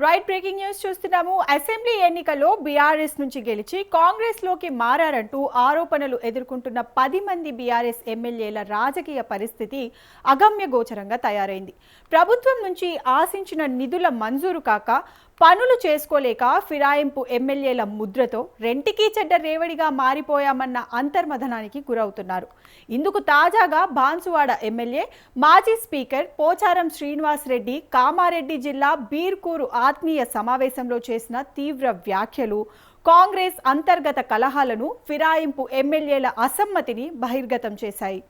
Right breaking news చూస్తున్నాము. Assembly ఎన్నికల్లో BRS నుంచి గెలిచి కాంగ్రెస్ లోకి మారారంటూ ఆరోపణలు ఎదుర్కొంటున్న 10 మంది బీఆర్ఎస్ ఎమ్మెల్యేల రాజకీయ పరిస్థితి అగమ్య గోచరంగా తయారైంది. ప్రభుత్వం నుంచి ఆశించిన నిధుల మంజూరు కాక పనులు చేసుకోలేక ఫిరాయింపు ఎమ్మెల్యేల ముద్రతో రెంటికి చెడ్డ రేవడిగా మారిపోయామన్న అంతర్మథనానికి గురవుతున్నారు. ఇందుకు తాజాగా బాన్సువాడ ఎమ్మెల్యే మాజీ స్పీకర్ పోచారం శ్రీనివాస్ రెడ్డి కామారెడ్డి జిల్లా బీర్కూరు ఆత్మీయ సమావేశంలో చేసిన తీవ్ర వ్యాఖ్యలు కాంగ్రెస్ అంతర్గత కలహాలను, ఫిరాయింపు ఎమ్మెల్యేల అసమ్మతిని బహిర్గతం చేశాయి.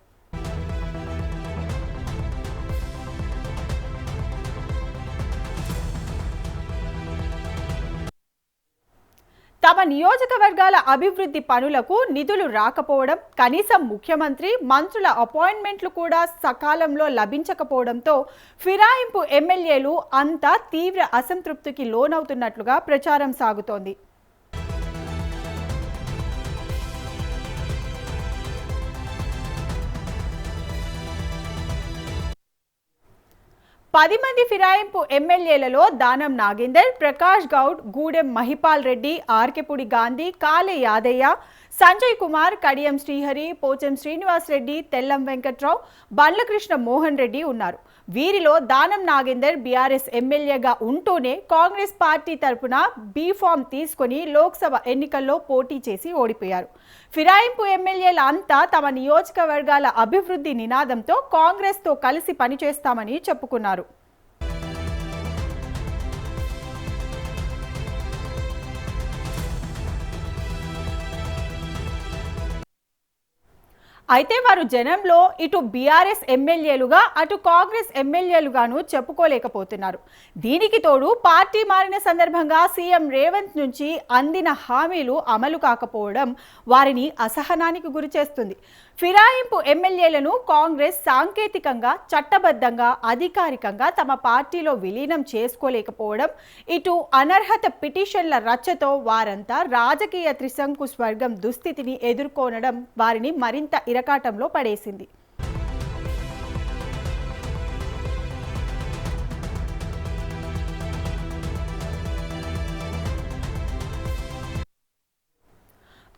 తమ నియోజకవర్గాల అభివృద్ధి పనులకు నిధులు రాకపోవడం, కనీసం ముఖ్యమంత్రి మంత్రుల అపాయింట్మెంట్లు కూడా సకాలంలో లభించకపోవడంతో ఫిరాయింపు ఎమ్మెల్యేలు అంతా తీవ్ర అసంతృప్తికి లోనవుతున్నట్లుగా ప్రచారం సాగుతోంది. 10 మంది ఫిరాయింపు ఎమ్మెల్యేలలో దానం నాగేందర్, ప్రకాష్ గౌడ్, గూడెం మహిపాల్ రెడ్డి, ఆర్కెపుడి గాంధీ, కాలే యాదయ్య, సంజయ్ కుమార్, కడియం శ్రీహరి, పోచం శ్రీనివాస్ రెడ్డి, తెల్లం వెంకట్రావు, బండ్లకృష్ణ మోహన్ రెడ్డి ఉన్నారు. వీరిలో దానం నాగేందర్ బీఆర్ఎస్ ఎమ్మెల్యేగా ఉంటూనే కాంగ్రెస్ పార్టీ తరపున బీ ఫామ్ తీసుకుని లోక్సభ ఎన్నికల్లో పోటీ చేసి ఓడిపోయారు. ఫిరాయింపు ఎమ్మెల్యేల అంతా తమ నియోజకవర్గాల అభివృద్ధి నినాదంతో కాంగ్రెస్తో కలిసి పనిచేస్తామని చెప్పుకున్నారు. అయితే వారు జనంలో ఇటు బీఆర్ఎస్ ఎమ్మెల్యేలుగా అటు కాంగ్రెస్ ఎమ్మెల్యేలుగాను చెప్పుకోలేకపోతున్నారు. దీనికి తోడు పార్టీ మారిన సందర్భంగా సీఎం రేవంత్ నుంచి అందిన హామీలు అమలు కాకపోవడం వారిని అసహనానికి గురిచేస్తుంది. ఫిరాయింపు ఎమ్మెల్యేలను కాంగ్రెస్ సాంకేతికంగా, చట్టబద్ధంగా, అధికారికంగా తమ పార్టీలో విలీనం చేసుకోలేకపోవడం, ఇటు అనర్హత పిటిషన్ల రచ్చతో వారంతా రాజకీయ త్రిశంకు స్వర్గం దుస్థితిని ఎదుర్కొనడం వారిని మరింత ఇరకాటంలో పడేసింది.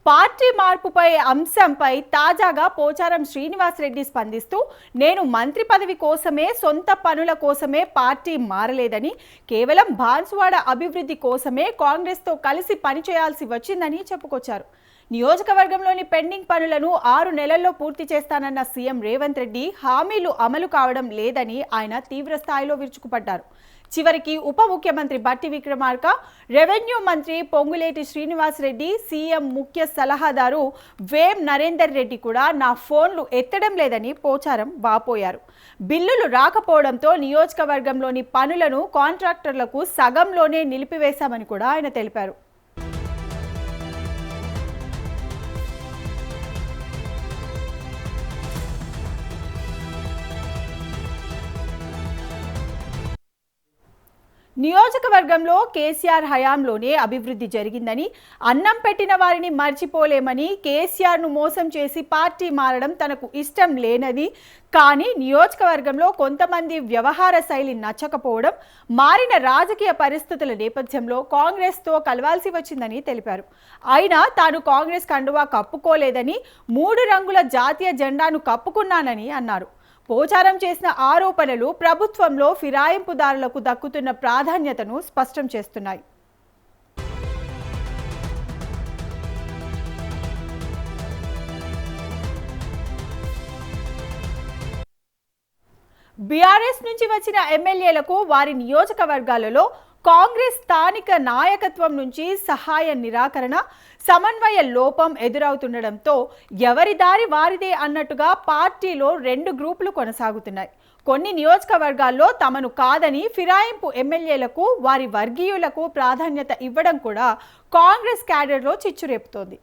పార్టీ మార్పుపై అంశంపై తాజాగా పోచారం శ్రీనివాస్ రెడ్డి స్పందిస్తూ, నేను మంత్రి పదవి కోసమే, సొంత పనుల కోసమే పార్టీ మారలేదని, కేవలం బాన్సువాడ అభివృద్ధి కోసమే కాంగ్రెస్తో కలిసి పనిచేయాల్సి వచ్చిందని చెప్పుకొచ్చారు. నియోజకవర్గంలోని పెండింగ్ పనులను 6 నెలల్లో పూర్తి చేస్తానన్న సీఎం రేవంత్ రెడ్డి హామీలు అమలు కావడం లేదని ఆయన తీవ్ర స్థాయిలో విరుచుకుపడ్డారు. చివరికి ఉప ముఖ్యమంత్రి బట్టి విక్రమార్క, రెవెన్యూ మంత్రి పొంగులేటి శ్రీనివాస్ రెడ్డి, సీఎం ముఖ్య సలహాదారు వేం నరేందర్ రెడ్డి కూడా నా ఫోన్లు ఎత్తడం లేదని పోచారం వాపోయారు. బిల్లులు రాకపోవడంతో నియోజకవర్గంలోని పనులను కాంట్రాక్టర్లకు సగంలోనే నిలిపివేశామని కూడా ఆయన తెలిపారు. నియోజకవర్గంలో కేసీఆర్ హయాంలోనే అభివృద్ధి జరిగిందని, అన్నం పెట్టిన వారిని మర్చిపోలేమని, కేసీఆర్ను మోసం చేసి పార్టీ మారడం తనకు ఇష్టం లేనది, కానీ నియోజకవర్గంలో కొంతమంది వ్యవహార శైలి నచ్చకపోవడం, మారిన రాజకీయ పరిస్థితుల నేపథ్యంలో కాంగ్రెస్తో కలవాల్సి వచ్చిందని తెలిపారు. అయినా తాను కాంగ్రెస్ కండువా కప్పుకోలేదని, 3 రంగుల జాతీయ జెండాను కప్పుకున్నానని అన్నారు. పోచారం చేసిన ఆరోపణలు ప్రభుత్వంలో ఫిరాయింపుదారులకు దక్కుతున్న ప్రాధాన్యతను స్పష్టం చేస్తున్నాయి. బీఆర్ఎస్ నుంచి వచ్చిన ఎమ్మెల్యేలకు వారి నియోజకవర్గాలలో కాంగ్రెస్ స్థానిక నాయకత్వం నుంచి సహాయ నిరాకరణ, సమన్వయ లోపం ఎదురవుతుండడంతో ఎవరి దారి వారిదే అన్నట్టుగా పార్టీలో 2 గ్రూపులు కొనసాగుతున్నాయి. కొన్ని నియోజకవర్గాల్లో తమను కాదని ఫిరాయింపు ఎమ్మెల్యేలకు, వారి వర్గీయులకు ప్రాధాన్యత ఇవ్వడం కూడా కాంగ్రెస్ క్యాడర్లో చిచ్చురేపుతోంది.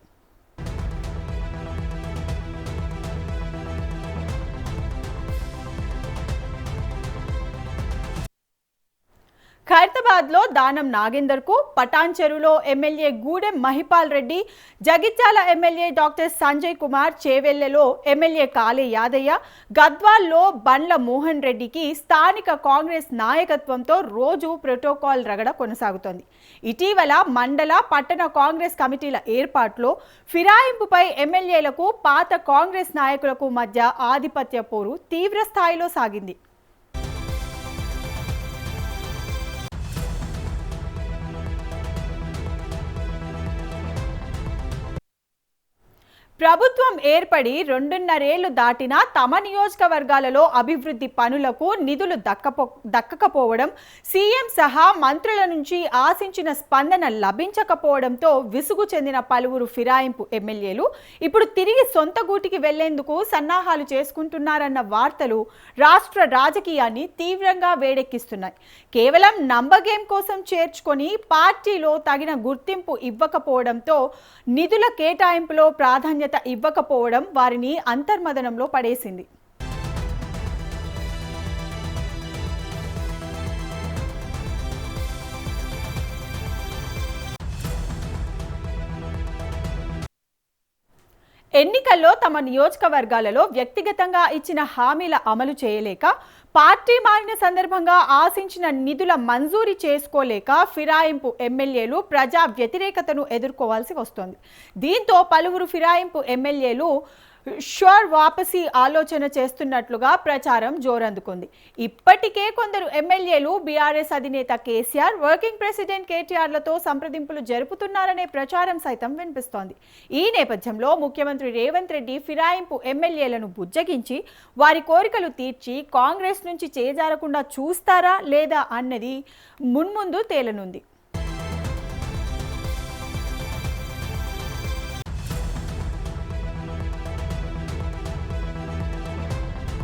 ఖైరతాబాద్లో దానం నాగేందర్కు, పటాన్ చెరువులో MLA Gudem Mahipal Reddy, Jagtial MLA doctor Sanjay Kumar, చేవెళ్లలో ఎమ్మెల్యే కాళే యాదయ్య, గద్వాల్లో బండ్ల మోహన్ రెడ్డికి స్థానిక కాంగ్రెస్ నాయకత్వంతో రోజు ప్రోటోకాల్ రగడ కొనసాగుతోంది. ఇటీవల మండల, పట్టణ కాంగ్రెస్ కమిటీల ఏర్పాట్లో ఫిరాయింపుపై ఎమ్మెల్యేలకు, పాత కాంగ్రెస్ నాయకులకు మధ్య ఆధిపత్య పోరు తీవ్ర స్థాయిలో సాగింది. ప్రభుత్వం ఏర్పడి 2.5 దాటినా తమ నియోజకవర్గాలలో అభివృద్ధి పనులకు నిధులు దక్కకపోవడం, సీఎం సహా మంత్రుల నుంచి ఆశించిన స్పందన లభించకపోవడంతో విసుగు చెందిన పలువురు ఫిరాయింపు ఎమ్మెల్యేలు ఇప్పుడు తిరిగి సొంత గూటికి వెళ్లేందుకు సన్నాహాలు చేసుకుంటున్నారన్న వార్తలు రాష్ట్ర రాజకీయాన్ని తీవ్రంగా వేడెక్కిస్తున్నాయి. కేవలం నంబర్ గేమ్ కోసం చేర్చుకొని పార్టీలో తగిన గుర్తింపు ఇవ్వకపోవడంతో నిధుల కేటాయింపులో ప్రాధాన్యత ఇవ్వకపోవడం వారిని అంతర్మదనంలో పడేసింది. ఎన్నికల్లో తమ నియోజకవర్గాలలో వ్యక్తిగతంగా ఇచ్చిన హామీల అమలు చేయలేక, పార్టీ మారిన సందర్భంగా ఆశించిన నిధుల మంజూరీ చేసుకోలేక ఫిరాయింపు ఎమ్మెల్యేలు ప్రజా వ్యతిరేకతను ఎదుర్కోవాల్సి వస్తోంది. దీంతో పలువురు ఫిరాయింపు ఎమ్మెల్యేలు షోర్ వాపసీ ఆలోచన చేస్తున్నట్లుగా ప్రచారం జోరందుకుంది. ఇప్పటికే కొందరు ఎమ్మెల్యేలు బీఆర్ఎస్ అధినేత కేసీఆర్, వర్కింగ్ ప్రెసిడెంట్ కేటీఆర్లతో సంప్రదింపులు జరుపుతున్నారనే ప్రచారం సైతం వినిపిస్తోంది. ఈ నేపథ్యంలో ముఖ్యమంత్రి రేవంత్ రెడ్డి ఫిరాయింపు ఎమ్మెల్యేలను బుజ్జగించి వారి కోరికలు తీర్చి కాంగ్రెస్ నుంచి చేజారకుండా చూస్తారా లేదా అన్నది మున్ముందు తేలనుంది.